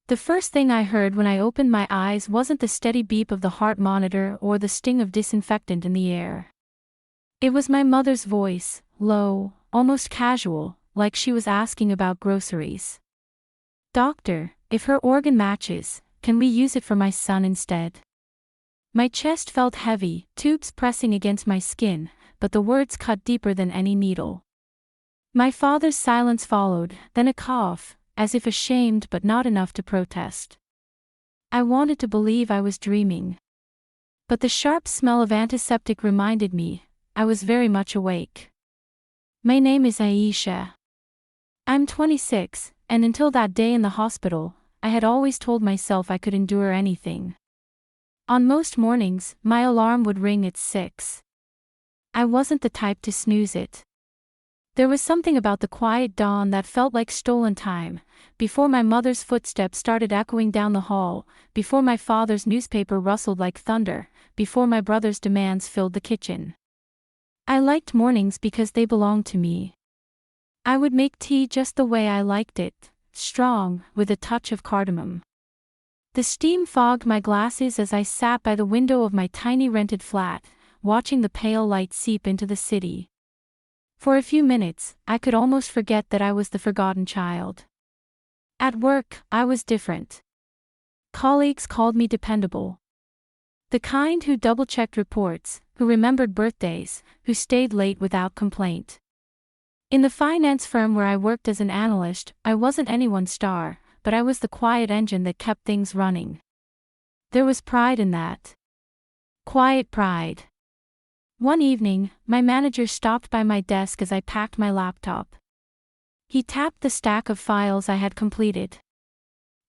The first thing I heard when I opened my eyes wasn't the steady beep of the heart monitor or the sting of disinfectant in the air. It was my mother's voice, low, almost casual, like she was asking about groceries. "Doctor, if her organ matches, can we use it for my son instead?" My chest felt heavy, tubes pressing against my skin, but the words cut deeper than any needle. My father's silence followed, then a cough, as if ashamed but not enough to protest. I wanted to believe I was dreaming. But the sharp smell of antiseptic reminded me, I was very much awake. "My name is Aisha. I'm 26, and until that day in the hospital, I had always told myself I could endure anything. On most mornings, my alarm would ring at 6. I wasn't the type to snooze it. There was something about the quiet dawn that felt like stolen time, before my mother's footsteps started echoing down the hall, before my father's newspaper rustled like thunder, before my brother's demands filled the kitchen. I liked mornings because they belonged to me. I would make tea just the way I liked it, strong, with a touch of cardamom. The steam fogged my glasses as I sat by the window of my tiny rented flat, watching the pale light seep into the city. For a few minutes, I could almost forget that I was the forgotten child. At work, I was different. Colleagues called me dependable. The kind who double-checked reports, who remembered birthdays, who stayed late without complaint. In the finance firm where I worked as an analyst, I wasn't anyone's star, but I was the quiet engine that kept things running. There was pride in that. Quiet pride. One evening, my manager stopped by my desk as I packed my laptop. He tapped the stack of files I had completed.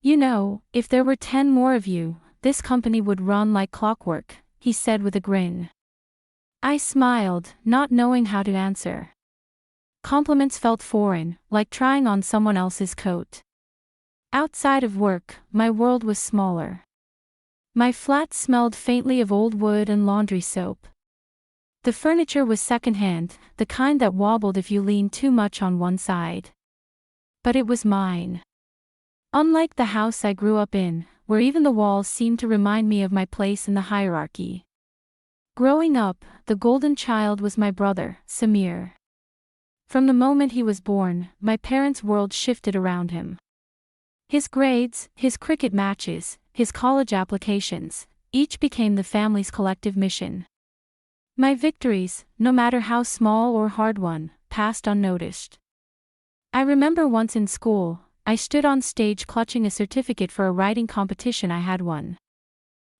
"You know, if there were 10 more of you, this company would run like clockwork," he said with a grin. I smiled, not knowing how to answer. Compliments felt foreign, like trying on someone else's coat. Outside of work, my world was smaller. My flat smelled faintly of old wood and laundry soap. The furniture was secondhand, the kind that wobbled if you leaned too much on one side. But it was mine. Unlike the house I grew up in, where even the walls seemed to remind me of my place in the hierarchy. Growing up, the golden child was my brother, Samir. From the moment he was born, my parents' world shifted around him. His grades, his cricket matches, his college applications, each became the family's collective mission. My victories, no matter how small or hard won, passed unnoticed. I remember once in school, I stood on stage clutching a certificate for a writing competition I had won.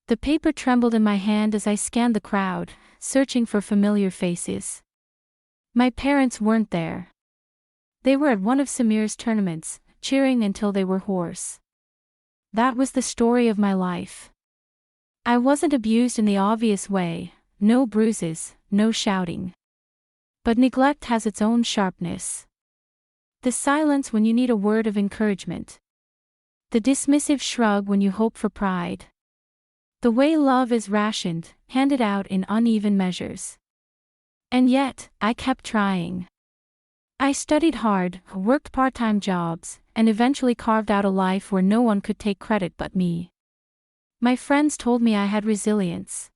The paper trembled in my hand as I scanned the crowd, searching for familiar faces. My parents weren't there. They were at one of Samir's tournaments, cheering until they were hoarse. That was the story of my life. I wasn't abused in the obvious way. No bruises, no shouting. But neglect has its own sharpness. The silence when you need a word of encouragement. The dismissive shrug when you hope for pride. The way love is rationed, handed out in uneven measures. And yet, I kept trying. I studied hard, worked part-time jobs, and eventually carved out a life where no one could take credit but me. My friends told me I had resilience.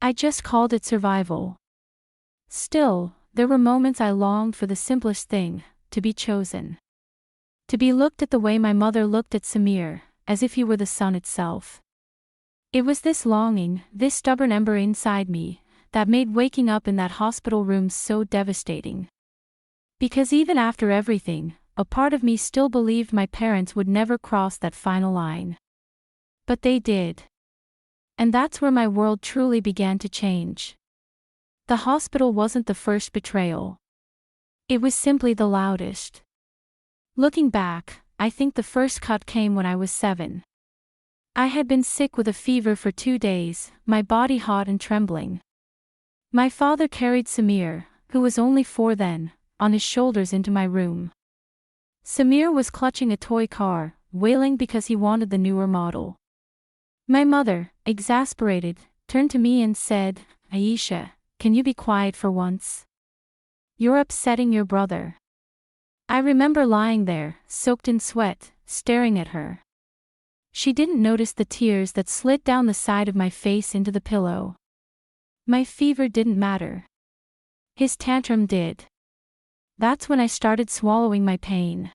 I just called it survival. Still, there were moments I longed for the simplest thing, to be chosen. To be looked at the way my mother looked at Samir, as if he were the sun itself. It was this longing, this stubborn ember inside me, that made waking up in that hospital room so devastating. Because even after everything, a part of me still believed my parents would never cross that final line. But they did. And that's where my world truly began to change. The hospital wasn't the first betrayal. It was simply the loudest. Looking back, I think the first cut came when I was 7. I had been sick with a fever for 2 days, my body hot and trembling. My father carried Samir, who was only 4 then, on his shoulders into my room. Samir was clutching a toy car, wailing because he wanted the newer model. My mother, exasperated, turned to me and said, "Aisha, can you be quiet for once? You're upsetting your brother." I remember lying there, soaked in sweat, staring at her. She didn't notice the tears that slid down the side of my face into the pillow. My fever didn't matter. His tantrum did. That's when I started swallowing my pain.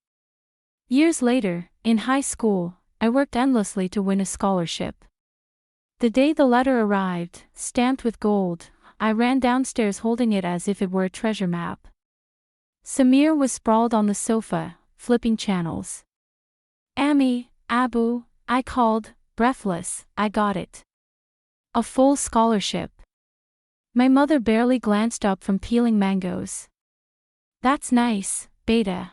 Years later, in high school, I worked endlessly to win a scholarship. The day the letter arrived, stamped with gold, I ran downstairs holding it as if it were a treasure map. Samir was sprawled on the sofa, flipping channels. Ami, Abu, I called, breathless, I got it. A full scholarship. My mother barely glanced up from peeling mangoes. That's nice, Beta.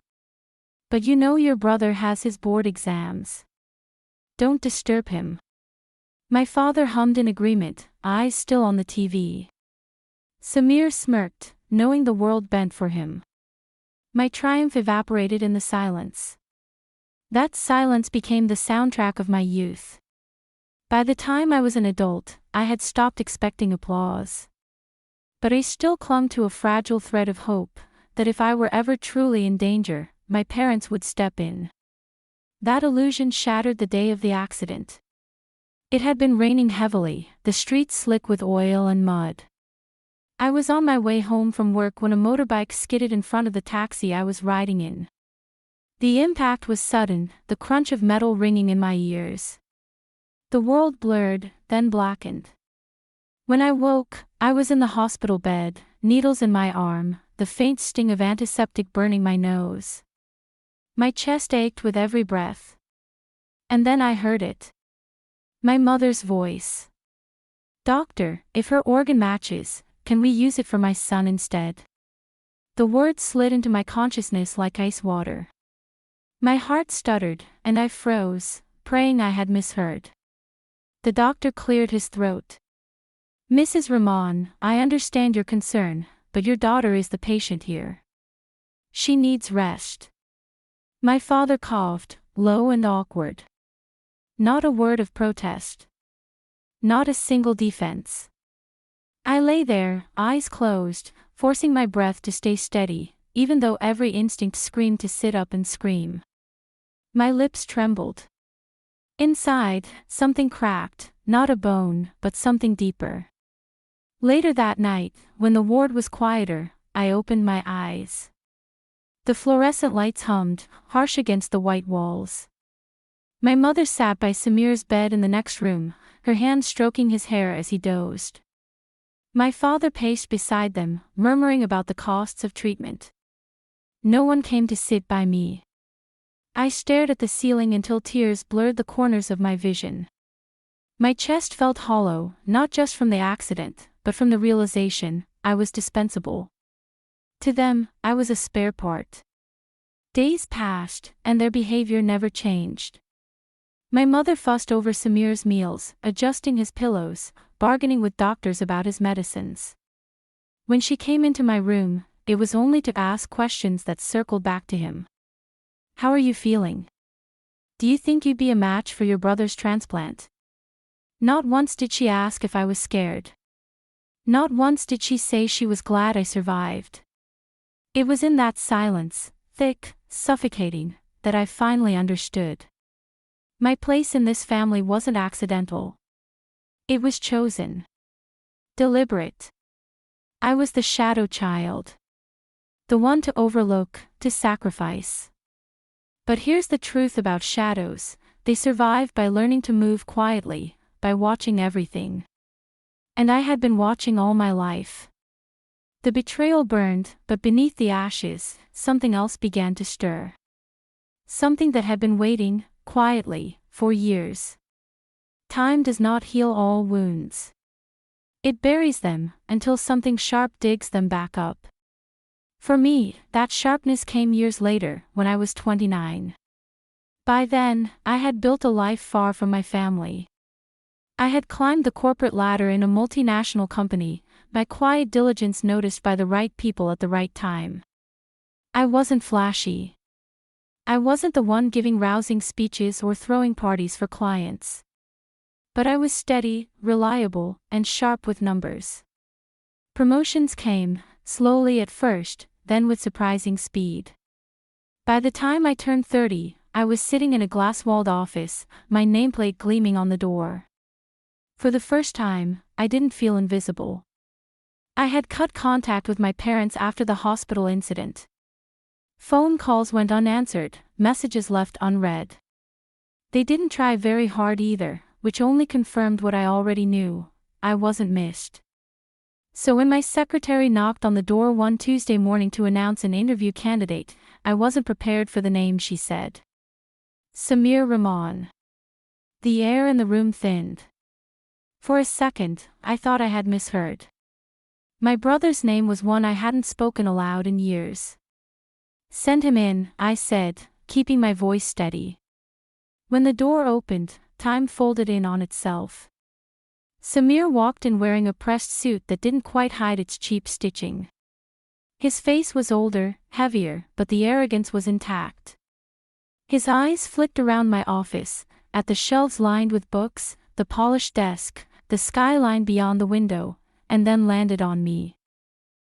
But you know your brother has his board exams. Don't disturb him. My father hummed in agreement, eyes still on the TV. Samir smirked, knowing the world bent for him. My triumph evaporated in the silence. That silence became the soundtrack of my youth. By the time I was an adult, I had stopped expecting applause. But I still clung to a fragile thread of hope, that if I were ever truly in danger, my parents would step in. That illusion shattered the day of the accident. It had been raining heavily, the streets slick with oil and mud. I was on my way home from work when a motorbike skidded in front of the taxi I was riding in. The impact was sudden, the crunch of metal ringing in my ears. The world blurred, then blackened. When I woke, I was in the hospital bed, needles in my arm, the faint sting of antiseptic burning my nose. My chest ached with every breath. And then I heard it. My mother's voice. Doctor, if her organ matches, can we use it for my son instead? The words slid into my consciousness like ice water. My heart stuttered, and I froze, praying I had misheard. The doctor cleared his throat. Mrs. Rahman, I understand your concern, but your daughter is the patient here. She needs rest. My father coughed, low and awkward. Not a word of protest. Not a single defense. I lay there, eyes closed, forcing my breath to stay steady, even though every instinct screamed to sit up and scream. My lips trembled. Inside, something cracked, not a bone, but something deeper. Later that night, when the ward was quieter, I opened my eyes. The fluorescent lights hummed, harsh against the white walls. My mother sat by Samir's bed in the next room, her hand stroking his hair as he dozed. My father paced beside them, murmuring about the costs of treatment. No one came to sit by me. I stared at the ceiling until tears blurred the corners of my vision. My chest felt hollow, not just from the accident, but from the realization, I was dispensable. To them, I was a spare part. Days passed, and their behavior never changed. My mother fussed over Samir's meals, adjusting his pillows, bargaining with doctors about his medicines. When she came into my room, it was only to ask questions that circled back to him. How are you feeling? Do you think you'd be a match for your brother's transplant? Not once did she ask if I was scared. Not once did she say she was glad I survived. It was in that silence, thick, suffocating, that I finally understood. My place in this family wasn't accidental. It was chosen. Deliberate. I was the shadow child. The one to overlook, to sacrifice. But here's the truth about shadows, they survive by learning to move quietly, by watching everything. And I had been watching all my life. The betrayal burned, but beneath the ashes, something else began to stir. Something that had been waiting, quietly, for years. Time does not heal all wounds. It buries them, until something sharp digs them back up. For me, that sharpness came years later, when I was 29. By then, I had built a life far from my family. I had climbed the corporate ladder in a multinational company, my quiet diligence noticed by the right people at the right time. I wasn't flashy. I wasn't the one giving rousing speeches or throwing parties for clients. But I was steady, reliable, and sharp with numbers. Promotions came, slowly at first, then with surprising speed. By the time I turned 30, I was sitting in a glass-walled office, my nameplate gleaming on the door. For the first time, I didn't feel invisible. I had cut contact with my parents after the hospital incident. Phone calls went unanswered, messages left unread. They didn't try very hard either, which only confirmed what I already knew: I wasn't missed. So when my secretary knocked on the door one Tuesday morning to announce an interview candidate, I wasn't prepared for the name she said. Samir Rahman. The air in the room thinned. For a second, I thought I had misheard. My brother's name was one I hadn't spoken aloud in years. "Send him in," I said, keeping my voice steady. When the door opened, time folded in on itself. Samir walked in wearing a pressed suit that didn't quite hide its cheap stitching. His face was older, heavier, but the arrogance was intact. His eyes flicked around my office, at the shelves lined with books, the polished desk, the skyline beyond the window, and then landed on me.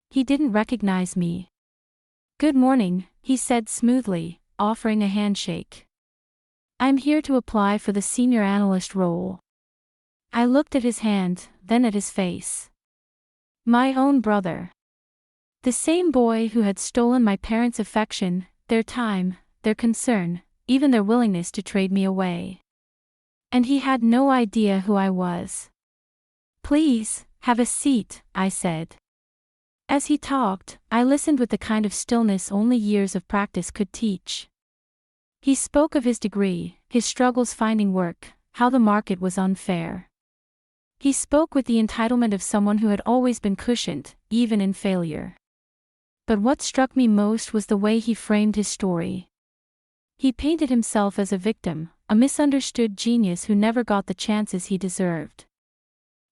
He didn't recognize me. "Good morning," he said smoothly, offering a handshake. "I'm here to apply for the senior analyst role." I looked at his hand, then at his face. My own brother. The same boy who had stolen my parents' affection, their time, their concern, even their willingness to trade me away. And he had no idea who I was. "Please, have a seat," I said. As he talked, I listened with the kind of stillness only years of practice could teach. He spoke of his degree, his struggles finding work, how the market was unfair. He spoke with the entitlement of someone who had always been cushioned, even in failure. But what struck me most was the way he framed his story. He painted himself as a victim, a misunderstood genius who never got the chances he deserved.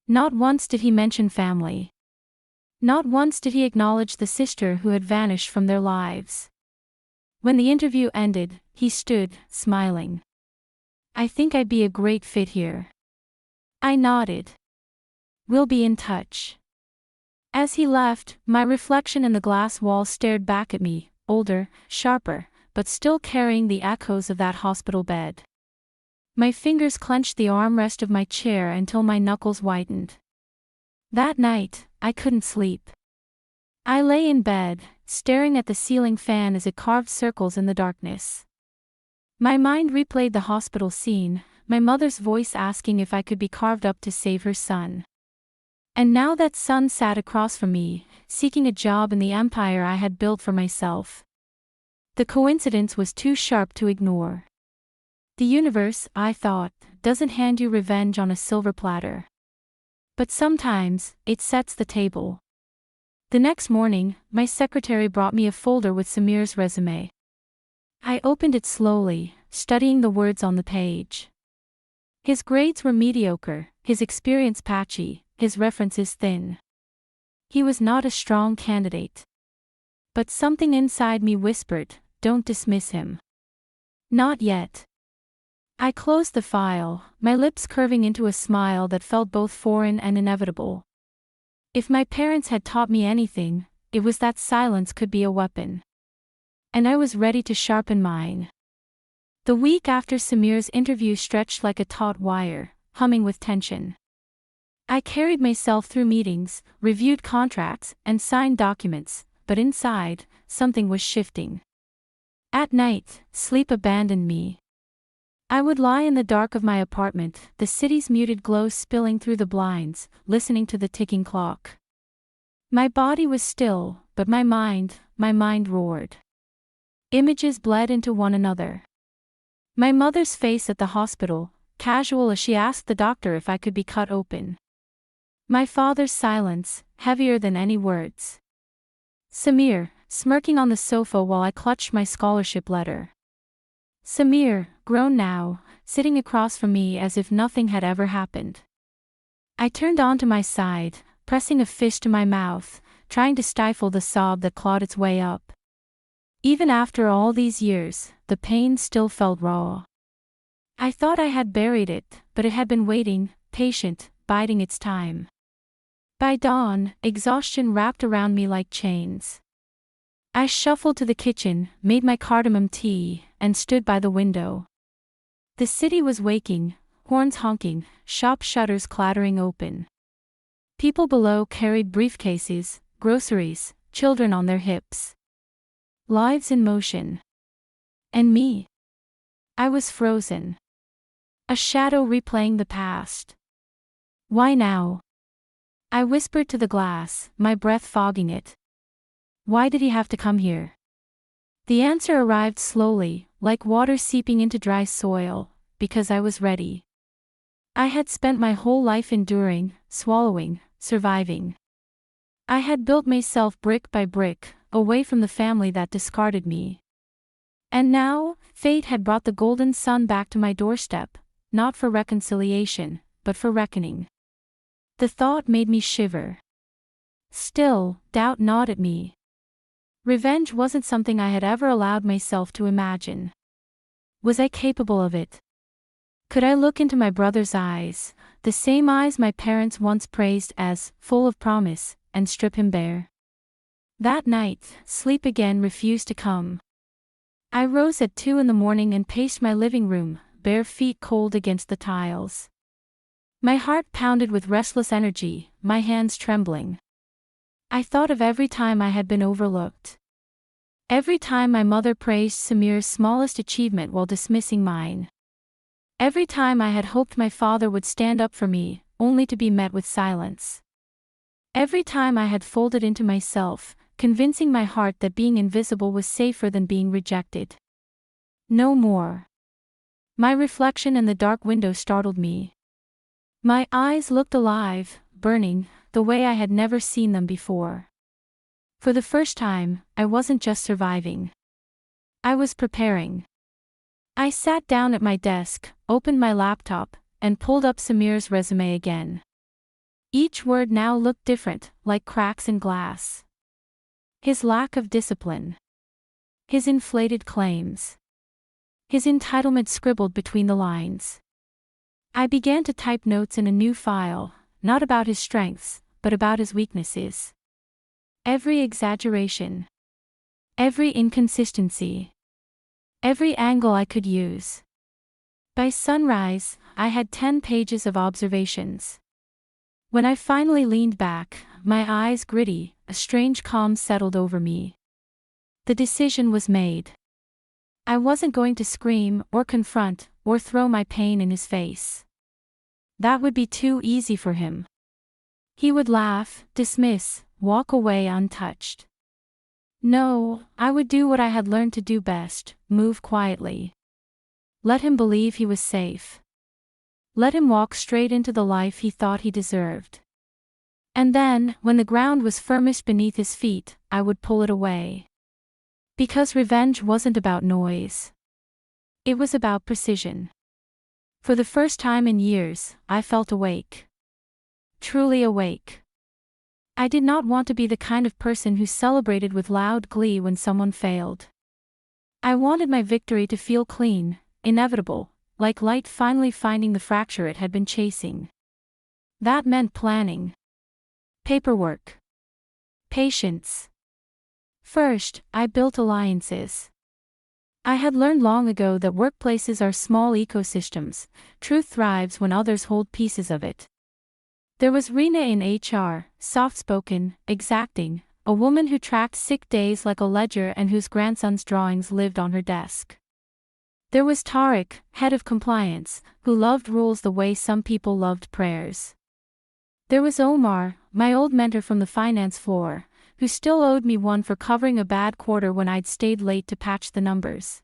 Not once did he mention family. Not once did he acknowledge the sister who had vanished from their lives. When the interview ended, he stood, smiling. "I think I'd be a great fit here." I nodded. "We'll be in touch." As he left, my reflection in the glass wall stared back at me, older, sharper, but still carrying the echoes of that hospital bed. My fingers clenched the armrest of my chair until my knuckles whitened. That night, I couldn't sleep. I lay in bed, staring at the ceiling fan as it carved circles in the darkness. My mind replayed the hospital scene, my mother's voice asking if I could be carved up to save her son. And now that son sat across from me, seeking a job in the empire I had built for myself. The coincidence was too sharp to ignore. The universe, I thought, doesn't hand you revenge on a silver platter. But sometimes, it sets the table. The next morning, my secretary brought me a folder with Samir's resume. I opened it slowly, studying the words on the page. His grades were mediocre, his experience patchy, his references thin. He was not a strong candidate. But something inside me whispered, "Don't dismiss him." Not yet. I closed the file, my lips curving into a smile that felt both foreign and inevitable. If my parents had taught me anything, it was that silence could be a weapon. And I was ready to sharpen mine. The week after Samir's interview stretched like a taut wire, humming with tension. I carried myself through meetings, reviewed contracts, and signed documents, but inside, something was shifting. At night, sleep abandoned me. I would lie in the dark of my apartment, the city's muted glow spilling through the blinds, listening to the ticking clock. My body was still, but my mind roared. Images bled into one another. My mother's face at the hospital, casual as she asked the doctor if I could be cut open. My father's silence, heavier than any words. Samir, smirking on the sofa while I clutched my scholarship letter. Samir, grown now, sitting across from me as if nothing had ever happened. I turned onto my side, pressing a fist to my mouth, trying to stifle the sob that clawed its way up. Even after all these years, the pain still felt raw. I thought I had buried it, but it had been waiting, patient, biding its time. By dawn, exhaustion wrapped around me like chains. I shuffled to the kitchen, made my cardamom tea, and stood by the window. The city was waking, horns honking, shop shutters clattering open. People below carried briefcases, groceries, children on their hips. Lives in motion. And me? I was frozen. A shadow replaying the past. Why now? I whispered to the glass, my breath fogging it. Why did he have to come here? The answer arrived slowly, like water seeping into dry soil, because I was ready. I had spent my whole life enduring, swallowing, surviving. I had built myself brick by brick, away from the family that discarded me. And now, fate had brought the golden sun back to my doorstep, not for reconciliation, but for reckoning. The thought made me shiver. Still, doubt gnawed at me. Revenge wasn't something I had ever allowed myself to imagine. Was I capable of it? Could I look into my brother's eyes, the same eyes my parents once praised as full of promise, and strip him bare? That night, sleep again refused to come. I rose at 2 a.m. and paced my living room, bare feet cold against the tiles. My heart pounded with restless energy, my hands trembling. I thought of every time I had been overlooked. Every time my mother praised Samir's smallest achievement while dismissing mine. Every time I had hoped my father would stand up for me, only to be met with silence. Every time I had folded into myself, convincing my heart that being invisible was safer than being rejected. No more. My reflection in the dark window startled me. My eyes looked alive, burning, the way I had never seen them before. For the first time, I wasn't just surviving. I was preparing. I sat down at my desk, opened my laptop, and pulled up Samir's resume again. Each word now looked different, like cracks in glass. His lack of discipline. His inflated claims. His entitlement scribbled between the lines. I began to type notes in a new file, not about his strengths, but about his weaknesses. Every exaggeration. Every inconsistency. Every angle I could use. By sunrise, I had 10 pages of observations. When I finally leaned back, my eyes gritty, a strange calm settled over me. The decision was made. I wasn't going to scream, or confront, or throw my pain in his face. That would be too easy for him. He would laugh, dismiss, walk away untouched. No, I would do what I had learned to do best, move quietly. Let him believe he was safe. Let him walk straight into the life he thought he deserved. And then, when the ground was firmest beneath his feet, I would pull it away. Because revenge wasn't about noise. It was about precision. For the first time in years, I felt awake. Truly awake. I did not want to be the kind of person who celebrated with loud glee when someone failed. I wanted my victory to feel clean, inevitable, like light finally finding the fracture it had been chasing. That meant planning. Paperwork. Patience. First, I built alliances. I had learned long ago that workplaces are small ecosystems. Truth thrives when others hold pieces of it. There was Rena in HR, soft-spoken, exacting, a woman who tracked sick days like a ledger and whose grandson's drawings lived on her desk. There was Tariq, head of compliance, who loved rules the way some people loved prayers. There was Omar, my old mentor from the finance floor, who still owed me one for covering a bad quarter when I'd stayed late to patch the numbers.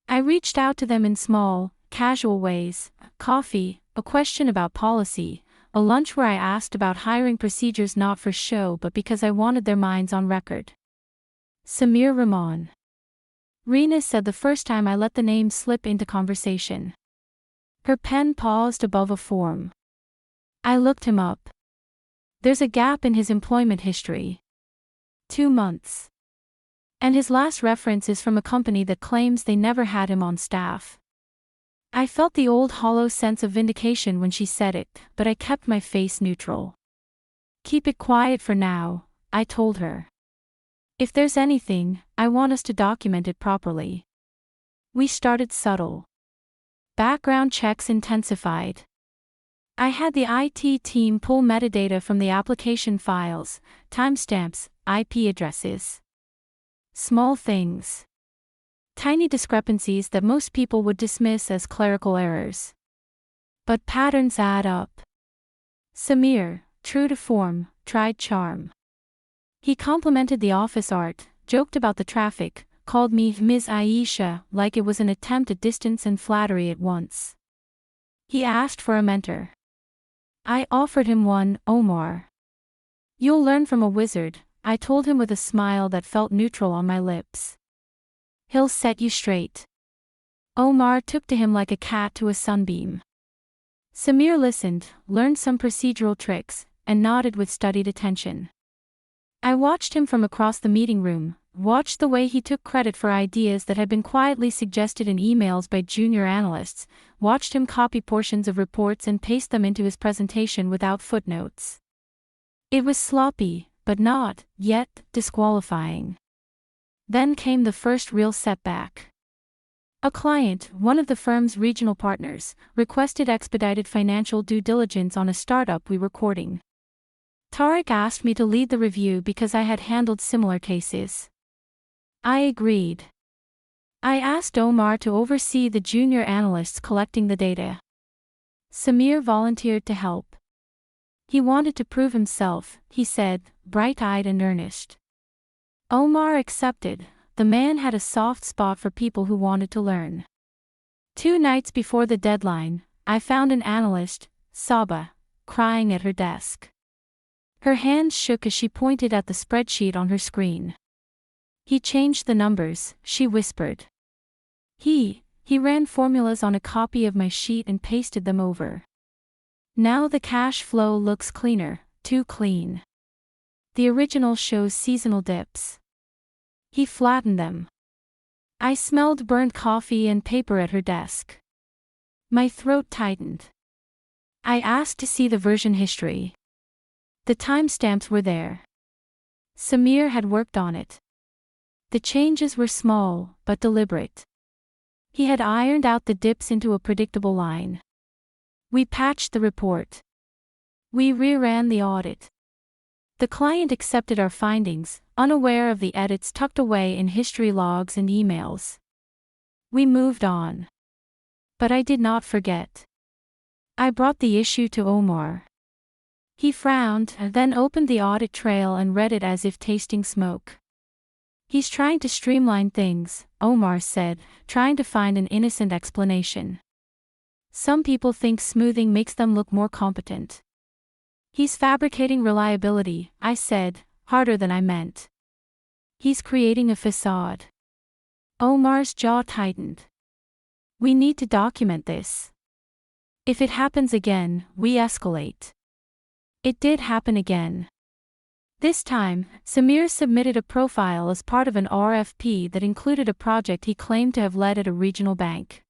I reached out to them in small, casual ways: coffee, a question about policy, a lunch where I asked about hiring procedures not for show but because I wanted their minds on record. Samir Rahman. Rena said the first time I let the name slip into conversation. Her pen paused above a form. I looked him up. There's a gap in his employment history. 2 months. And his last reference is from a company that claims they never had him on staff. I felt the old hollow sense of vindication when she said it, but I kept my face neutral. Keep it quiet for now, I told her. If there's anything, I want us to document it properly. We started subtle. Background checks intensified. I had the IT team pull metadata from the application files, timestamps, IP addresses. Small things. Tiny discrepancies that most people would dismiss as clerical errors. But patterns add up. Samir, true to form, tried charm. He complimented the office art, joked about the traffic, called me Ms. Aisha like it was an attempt at distance and flattery at once. He asked for a mentor. I offered him one, Omar. You'll learn from a wizard, I told him with a smile that felt neutral on my lips. He'll set you straight. Omar took to him like a cat to a sunbeam. Samir listened, learned some procedural tricks, and nodded with studied attention. I watched him from across the meeting room, watched the way he took credit for ideas that had been quietly suggested in emails by junior analysts, watched him copy portions of reports and paste them into his presentation without footnotes. It was sloppy, but not, yet, disqualifying. Then came the first real setback. A client, one of the firm's regional partners, requested expedited financial due diligence on a startup we were courting. Tariq asked me to lead the review because I had handled similar cases. I agreed. I asked Omar to oversee the junior analysts collecting the data. Samir volunteered to help. He wanted to prove himself, he said, bright-eyed and earnest. Omar accepted. The man had a soft spot for people who wanted to learn. 2 nights before the deadline, I found an analyst, Saba, crying at her desk. Her hands shook as she pointed at the spreadsheet on her screen. He changed the numbers, she whispered. He ran formulas on a copy of my sheet and pasted them over. Now the cash flow looks cleaner, too clean. The original shows seasonal dips. He flattened them. I smelled burnt coffee and paper at her desk. My throat tightened. I asked to see the version history. The timestamps were there. Samir had worked on it. The changes were small, but deliberate. He had ironed out the dips into a predictable line. We patched the report. We reran the audit. The client accepted our findings, unaware of the edits tucked away in history logs and emails. We moved on. But I did not forget. I brought the issue to Omar. He frowned, then opened the audit trail and read it as if tasting smoke. He's trying to streamline things, Omar said, trying to find an innocent explanation. Some people think smoothing makes them look more competent. He's fabricating reliability, I said, harder than I meant. He's creating a facade. Omar's jaw tightened. We need to document this. If it happens again, we escalate. It did happen again. This time, Samir submitted a profile as part of an RFP that included a project he claimed to have led at a regional bank.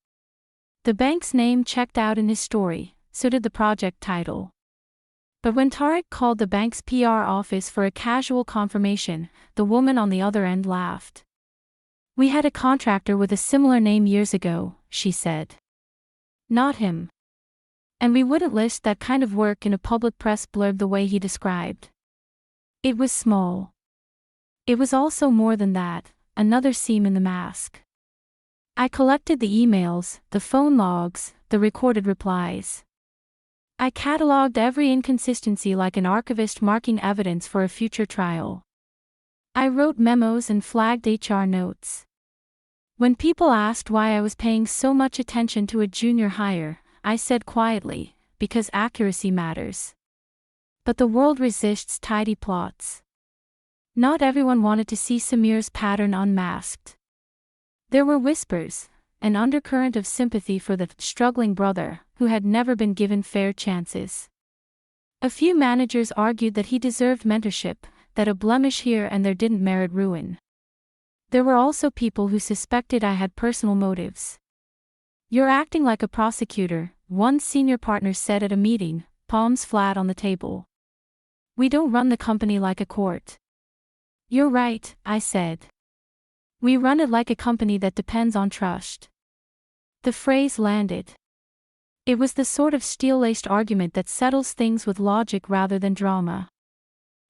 The bank's name checked out in his story, so did the project title. But when Tariq called the bank's PR office for a casual confirmation, the woman on the other end laughed. We had a contractor with a similar name years ago, she said. Not him. And we wouldn't list that kind of work in a public press blurb the way he described. It was small. It was also more than that, another seam in the mask. I collected the emails, the phone logs, the recorded replies. I catalogued every inconsistency like an archivist marking evidence for a future trial. I wrote memos and flagged HR notes. When people asked why I was paying so much attention to a junior hire, I said quietly, because accuracy matters. But the world resists tidy plots. Not everyone wanted to see Samir's pattern unmasked. There were whispers, an undercurrent of sympathy for the struggling brother, who had never been given fair chances. A few managers argued that he deserved mentorship, that a blemish here and there didn't merit ruin. There were also people who suspected I had personal motives. You're acting like a prosecutor, one senior partner said at a meeting, palms flat on the table. We don't run the company like a court. You're right, I said. We run it like a company that depends on trust. The phrase landed. It was the sort of steel-laced argument that settles things with logic rather than drama.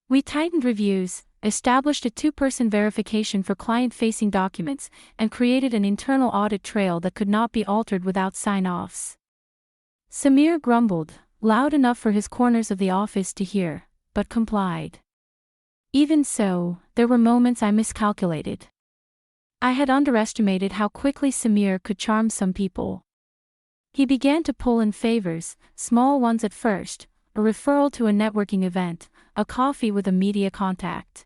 We tightened reviews, established a two-person verification for client-facing documents, and created an internal audit trail that could not be altered without sign-offs. Samir grumbled, loud enough for his corners of the office to hear, but complied. Even so, there were moments I miscalculated. I had underestimated how quickly Samir could charm some people. He began to pull in favors, small ones at first, a referral to a networking event, a coffee with a media contact.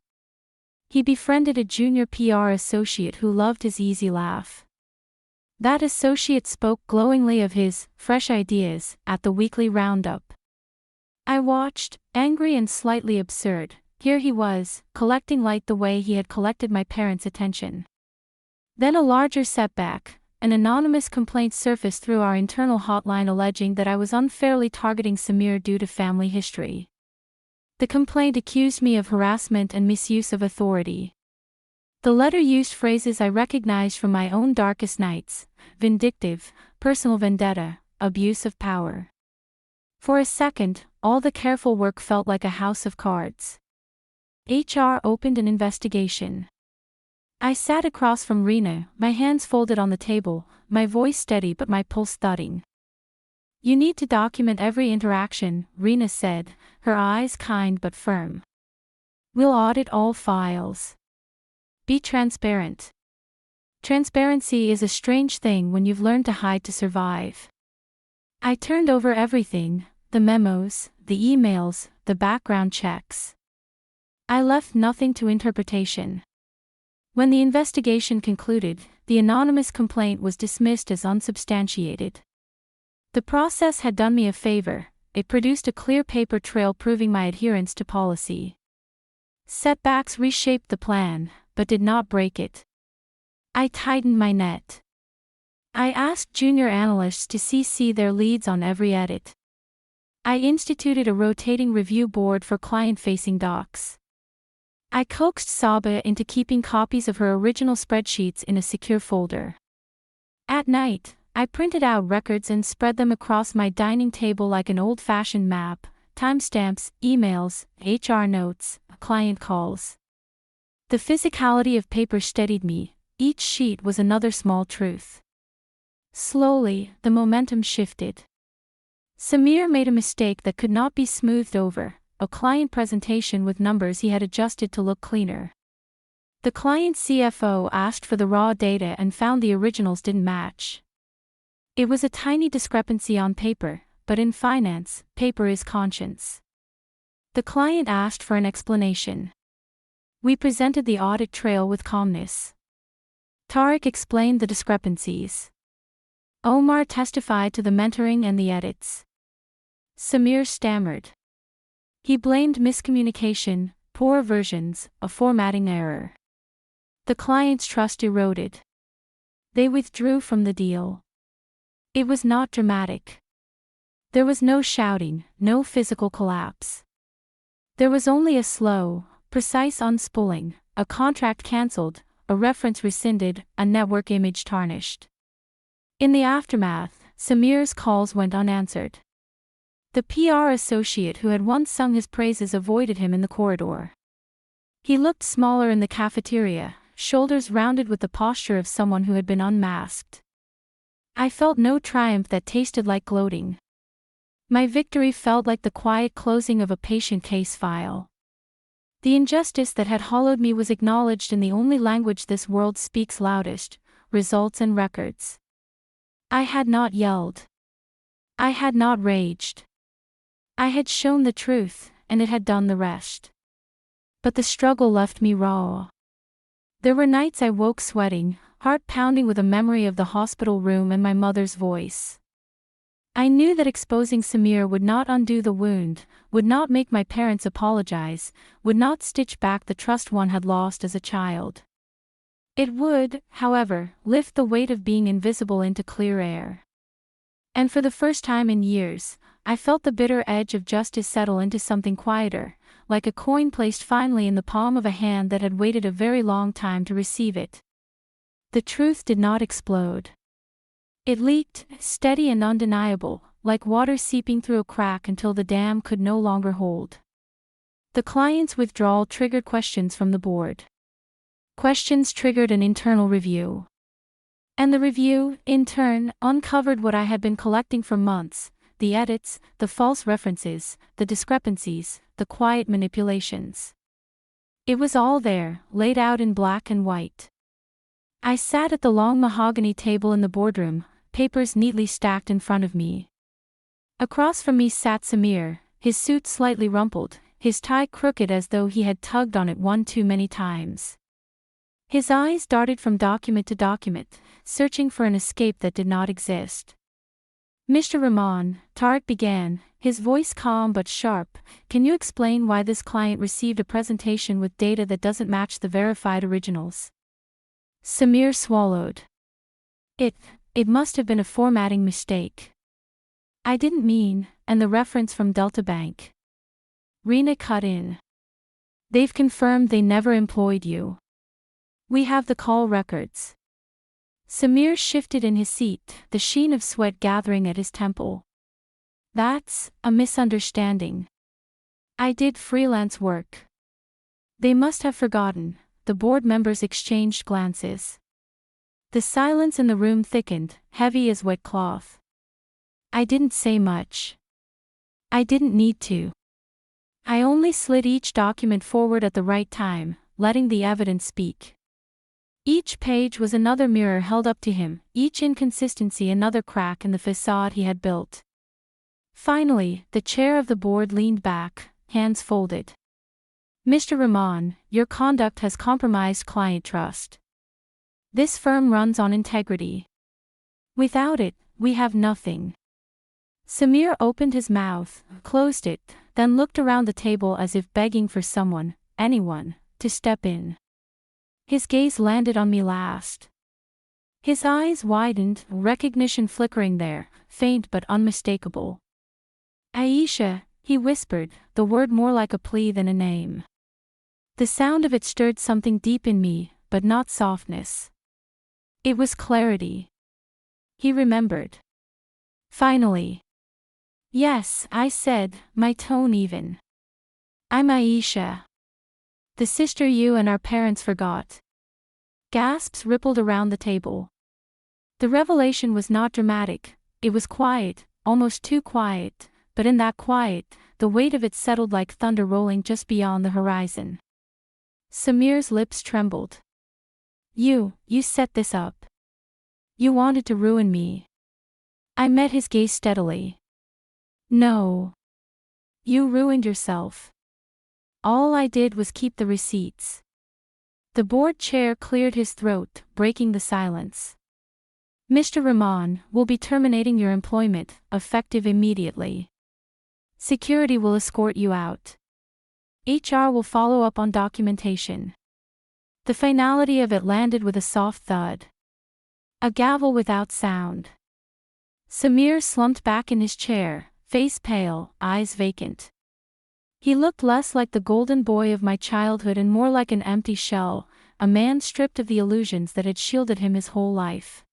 He befriended a junior PR associate who loved his easy laugh. That associate spoke glowingly of his fresh ideas at the weekly roundup. I watched, angry and slightly absurd. Here he was, collecting light the way he had collected my parents' attention. Then a larger setback. An anonymous complaint surfaced through our internal hotline alleging that I was unfairly targeting Samir due to family history. The complaint accused me of harassment and misuse of authority. The letter used phrases I recognized from my own darkest nights: vindictive, personal vendetta, abuse of power. For a second, all the careful work felt like a house of cards. HR opened an investigation. I sat across from Rena, my hands folded on the table, my voice steady but my pulse thudding. You need to document every interaction, Rena said, her eyes kind but firm. We'll audit all files. Be transparent. Transparency is a strange thing when you've learned to hide to survive. I turned over everything, the memos, the emails, the background checks. I left nothing to interpretation. When the investigation concluded, the anonymous complaint was dismissed as unsubstantiated. The process had done me a favor. It produced a clear paper trail proving my adherence to policy. Setbacks reshaped the plan, but did not break it. I tightened my net. I asked junior analysts to CC their leads on every edit. I instituted a rotating review board for client-facing docs. I coaxed Saba into keeping copies of her original spreadsheets in a secure folder. At night, I printed out records and spread them across my dining table like an old-fashioned map: timestamps, emails, HR notes, client calls. The physicality of paper steadied me. Each sheet was another small truth. Slowly, the momentum shifted. Samir made a mistake that could not be smoothed over. A client presentation with numbers he had adjusted to look cleaner. The client CFO asked for the raw data and found the originals didn't match. It was a tiny discrepancy on paper, but in finance, paper is conscience. The client asked for an explanation. We presented the audit trail with calmness. Tariq explained the discrepancies. Omar testified to the mentoring and the edits. Samir stammered. He blamed miscommunication, poor versions, a formatting error. The client's trust eroded. They withdrew from the deal. It was not dramatic. There was no shouting, no physical collapse. There was only a slow, precise unspooling, a contract cancelled, a reference rescinded, a network image tarnished. In the aftermath, Samir's calls went unanswered. The PR associate who had once sung his praises avoided him in the corridor. He looked smaller in the cafeteria, shoulders rounded with the posture of someone who had been unmasked. I felt no triumph that tasted like gloating. My victory felt like the quiet closing of a patient case file. The injustice that had hollowed me was acknowledged in the only language this world speaks loudest: results and records. I had not yelled. I had not raged. I had shown the truth, and it had done the rest. But the struggle left me raw. There were nights I woke sweating, heart pounding with a memory of the hospital room and my mother's voice. I knew that exposing Samir would not undo the wound, would not make my parents apologize, would not stitch back the trust one had lost as a child. It would, however, lift the weight of being invisible into clear air. And for the first time in years, I felt the bitter edge of justice settle into something quieter, like a coin placed finally in the palm of a hand that had waited a very long time to receive it. The truth did not explode. It leaked, steady and undeniable, like water seeping through a crack until the dam could no longer hold. The client's withdrawal triggered questions from the board. Questions triggered an internal review. And the review, in turn, uncovered what I had been collecting for months: the edits, the false references, the discrepancies, the quiet manipulations. It was all there, laid out in black and white. I sat at the long mahogany table in the boardroom, papers neatly stacked in front of me. Across from me sat Samir, his suit slightly rumpled, his tie crooked as though he had tugged on it one too many times. His eyes darted from document to document, searching for an escape that did not exist. "Mr. Rahman," Tariq began, his voice calm but sharp, "can you explain why this client received a presentation with data that doesn't match the verified originals?" Samir swallowed. It must have been a formatting mistake. "I didn't mean," and the reference from Delta Bank. Rena cut in. "They've confirmed they never employed you. We have the call records." Samir shifted in his seat, the sheen of sweat gathering at his temple. "That's a misunderstanding. I did freelance work." They must have forgotten. The board members exchanged glances. The silence in the room thickened, heavy as wet cloth. I didn't say much. I didn't need to. I only slid each document forward at the right time, letting the evidence speak. Each page was another mirror held up to him, each inconsistency another crack in the facade he had built. Finally, the chair of the board leaned back, hands folded. "Mr. Rahman, your conduct has compromised client trust. This firm runs on integrity. Without it, we have nothing." Samir opened his mouth, closed it, then looked around the table as if begging for someone, anyone, to step in. His gaze landed on me last. His eyes widened, recognition flickering there, faint but unmistakable. "Aisha," he whispered, the word more like a plea than a name. The sound of it stirred something deep in me, but not softness. It was clarity. He remembered. "Finally." "Yes," I said, my tone even. "I'm Aisha. The sister you and our parents forgot." Gasps rippled around the table. The revelation was not dramatic, it was quiet, almost too quiet, but in that quiet, the weight of it settled like thunder rolling just beyond the horizon. Samir's lips trembled. You set this up. You wanted to ruin me." I met his gaze steadily. "No. You ruined yourself. All I did was keep the receipts." The board chair cleared his throat, breaking the silence. "Mr. Rahman, we'll be terminating your employment, effective immediately. Security will escort you out. HR will follow up on documentation." The finality of it landed with a soft thud. A gavel without sound. Samir slumped back in his chair, face pale, eyes vacant. He looked less like the golden boy of my childhood and more like an empty shell, a man stripped of the illusions that had shielded him his whole life.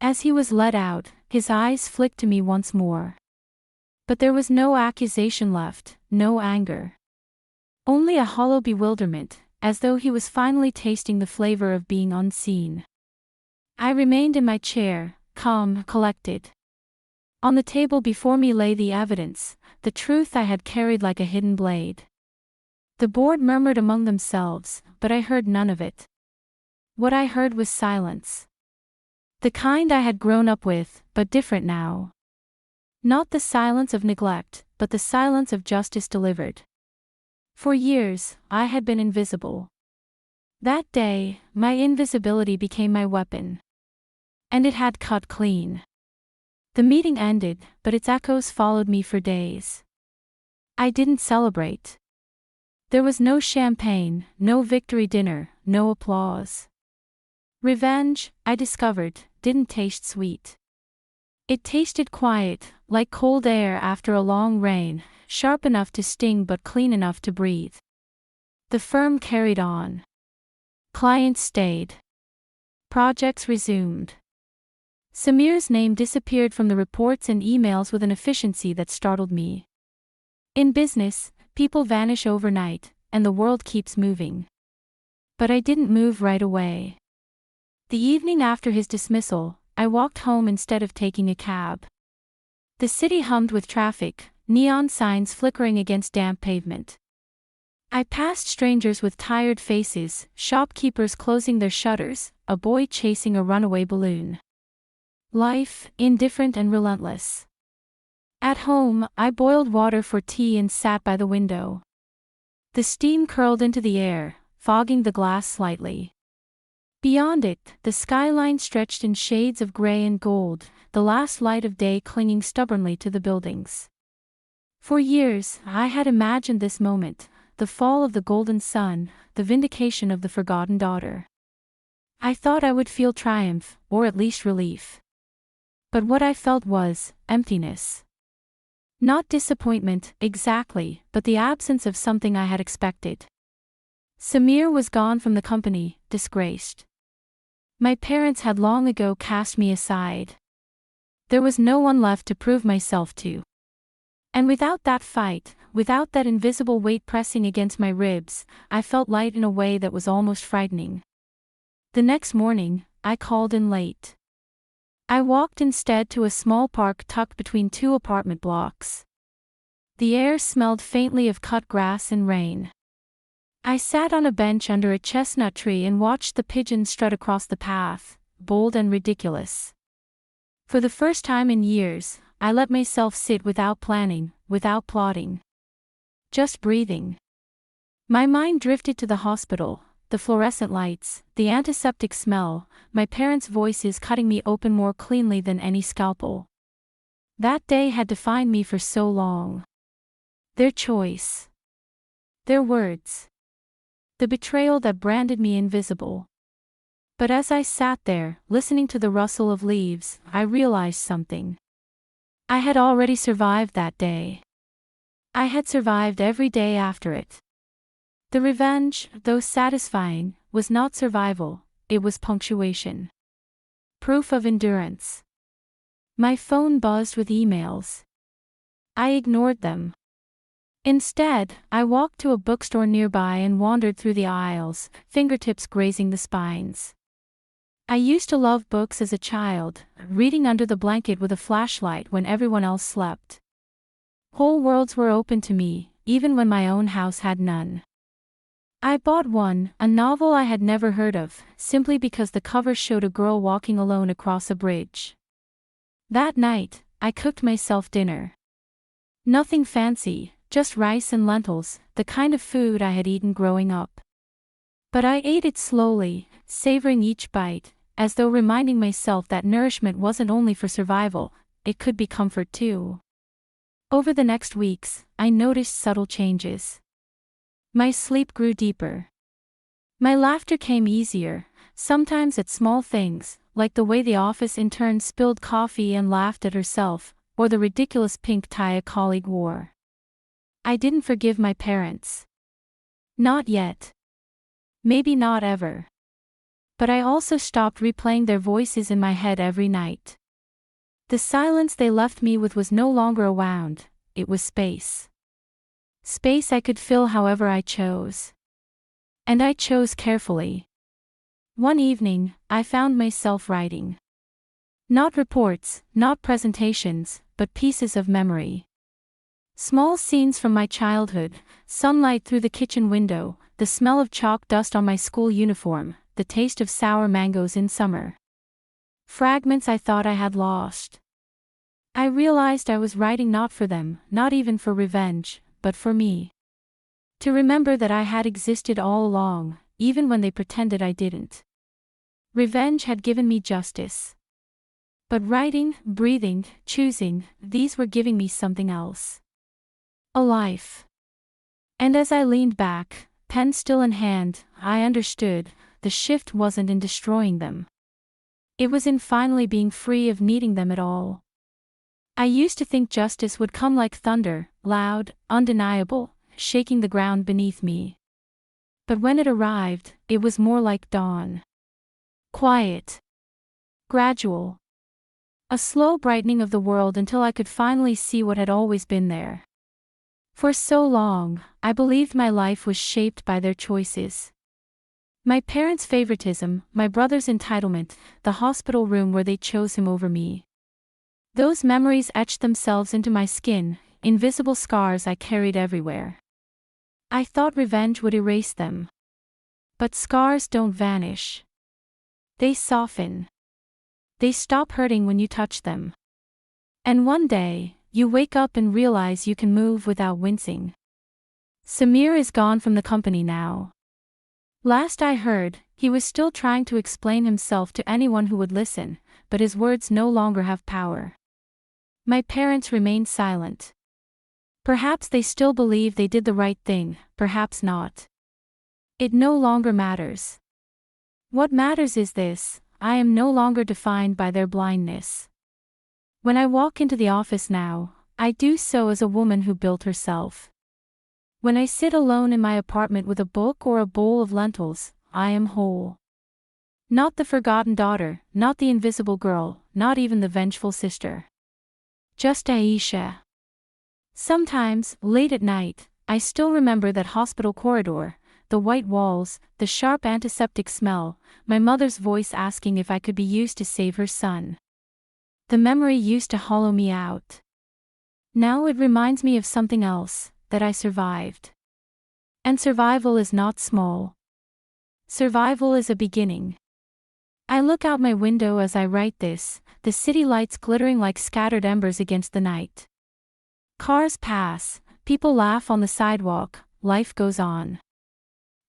As he was let out, his eyes flicked to me once more. But there was no accusation left, no anger. Only a hollow bewilderment, as though he was finally tasting the flavor of being unseen. I remained in my chair, calm, collected. On the table before me lay the evidence, the truth I had carried like a hidden blade. The board murmured among themselves, but I heard none of it. What I heard was silence. The kind I had grown up with, but different now. Not the silence of neglect, but the silence of justice delivered. For years, I had been invisible. That day, my invisibility became my weapon. And it had cut clean. The meeting ended, but its echoes followed me for days. I didn't celebrate. There was no champagne, no victory dinner, no applause. Revenge, I discovered, didn't taste sweet. It tasted quiet, like cold air after a long rain, sharp enough to sting but clean enough to breathe. The firm carried on. Clients stayed. Projects resumed. Samir's name disappeared from the reports and emails with an efficiency that startled me. In business, people vanish overnight, and the world keeps moving. But I didn't move right away. The evening after his dismissal, I walked home instead of taking a cab. The city hummed with traffic, neon signs flickering against damp pavement. I passed strangers with tired faces, shopkeepers closing their shutters, a boy chasing a runaway balloon. Life, indifferent and relentless. At home, I boiled water for tea and sat by the window. The steam curled into the air, fogging the glass slightly. Beyond it, the skyline stretched in shades of gray and gold, the last light of day clinging stubbornly to the buildings. For years, I had imagined this moment, the fall of the golden sun, the vindication of the forgotten daughter. I thought I would feel triumph, or at least relief. But what I felt was emptiness. Not disappointment, exactly, but the absence of something I had expected. Samir was gone from the company, disgraced. My parents had long ago cast me aside. There was no one left to prove myself to. And without that fight, without that invisible weight pressing against my ribs, I felt light in a way that was almost frightening. The next morning, I called in late. I walked instead to a small park tucked between two apartment blocks. The air smelled faintly of cut grass and rain. I sat on a bench under a chestnut tree and watched the pigeons strut across the path, bold and ridiculous. For the first time in years, I let myself sit without planning, without plotting. Just breathing. My mind drifted to the hospital, the fluorescent lights, the antiseptic smell, my parents' voices cutting me open more cleanly than any scalpel. That day had defined me for so long. Their choice. Their words. The betrayal that branded me invisible. But as I sat there, listening to the rustle of leaves, I realized something. I had already survived that day. I had survived every day after it. The revenge, though satisfying, was not survival, it was punctuation. Proof of endurance. My phone buzzed with emails. I ignored them. Instead, I walked to a bookstore nearby and wandered through the aisles, fingertips grazing the spines. I used to love books as a child, reading under the blanket with a flashlight when everyone else slept. Whole worlds were open to me, even when my own house had none. I bought one, a novel I had never heard of, simply because the cover showed a girl walking alone across a bridge. That night, I cooked myself dinner. Nothing fancy, just rice and lentils, the kind of food I had eaten growing up. But I ate it slowly, savoring each bite, as though reminding myself that nourishment wasn't only for survival, it could be comfort too. Over the next weeks, I noticed subtle changes. My sleep grew deeper. My laughter came easier, sometimes at small things, like the way the office intern spilled coffee and laughed at herself, or the ridiculous pink tie a colleague wore. I didn't forgive my parents. Not yet. Maybe not ever. But I also stopped replaying their voices in my head every night. The silence they left me with was no longer a wound, it was space. Space I could fill however I chose. And I chose carefully. One evening, I found myself writing. Not reports, not presentations, but pieces of memory. Small scenes from my childhood, sunlight through the kitchen window, the smell of chalk dust on my school uniform, the taste of sour mangoes in summer. Fragments I thought I had lost. I realized I was writing not for them, not even for revenge, but for me. To remember that I had existed all along, even when they pretended I didn't. Revenge had given me justice. But writing, breathing, choosing, these were giving me something else. A life. And as I leaned back, pen still in hand, I understood, the shift wasn't in destroying them. It was in finally being free of needing them at all. I used to think justice would come like thunder, loud, undeniable, shaking the ground beneath me. But when it arrived, it was more like dawn. Quiet. Gradual. A slow brightening of the world until I could finally see what had always been there. For so long, I believed my life was shaped by their choices. My parents' favoritism, my brother's entitlement, the hospital room where they chose him over me. Those memories etched themselves into my skin, invisible scars I carried everywhere. I thought revenge would erase them. But scars don't vanish. They soften. They stop hurting when you touch them. And one day, you wake up and realize you can move without wincing. Samir is gone from the company now. Last I heard, he was still trying to explain himself to anyone who would listen, but his words no longer have power. My parents remained silent. Perhaps they still believe they did the right thing, perhaps not. It no longer matters. What matters is this: I am no longer defined by their blindness. When I walk into the office now, I do so as a woman who built herself. When I sit alone in my apartment with a book or a bowl of lentils, I am whole. Not the forgotten daughter, not the invisible girl, not even the vengeful sister. Just Aisha. Sometimes, late at night, I still remember that hospital corridor, the white walls, the sharp antiseptic smell, my mother's voice asking if I could be used to save her son. The memory used to hollow me out. Now it reminds me of something else, that I survived. And survival is not small. Survival is a beginning. I look out my window as I write this, the city lights glittering like scattered embers against the night. Cars pass, people laugh on the sidewalk, life goes on.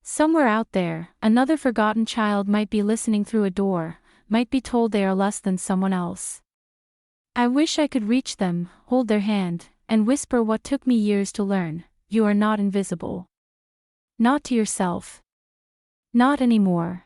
Somewhere out there, another forgotten child might be listening through a door, might be told they are less than someone else. I wish I could reach them, hold their hand, and whisper what took me years to learn: you are not invisible. Not to yourself. Not anymore.